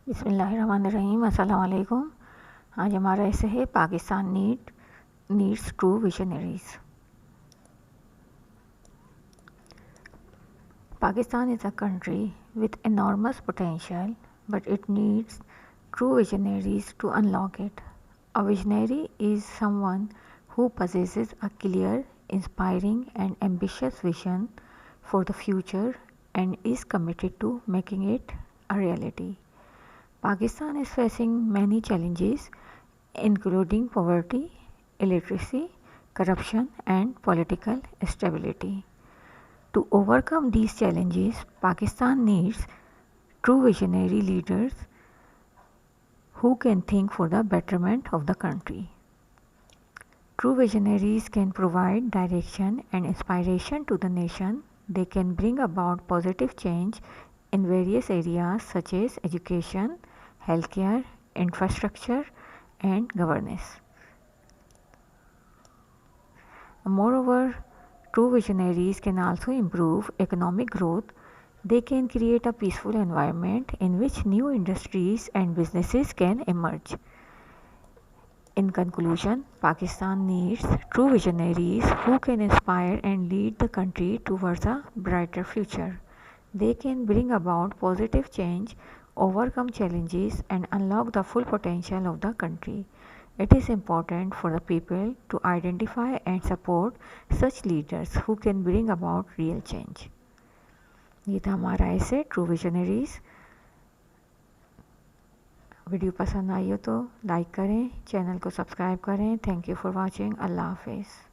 बिस्मिल्लाहिर्रहमानिर्रहीम, अस्सलाम वालेकुम। आज हमारा ऐसे है Pakistan needs true visionaries. Pakistan is a country with enormous potential, but it needs true visionaries to unlock it. A visionary is someone who possesses a clear, inspiring, and ambitious vision for the future and is committed to making it a reality. Pakistan is facing many challenges, including poverty, illiteracy, corruption, and political instability. To overcome these challenges, Pakistan needs true visionary leaders who can think for the betterment of the country. True visionaries can provide direction and inspiration to the nation. They can bring about positive change in various areas such as education, healthcare, infrastructure, and governance. Moreover, true visionaries can also improve economic growth. They can create a peaceful environment in which new industries and businesses can emerge. In conclusion, Pakistan needs true visionaries who can inspire and lead the country towards a brighter future. They can bring about positive change, overcome challenges, and unlock the full potential of the country. It is important for the people to identify and support such leaders who can bring about real change. ये था हमारा ऐसे true visionaries. Video पसंद आई हो तो like करें, channel को subscribe करें। Thank you for watching. अल्लाह हाफिज़।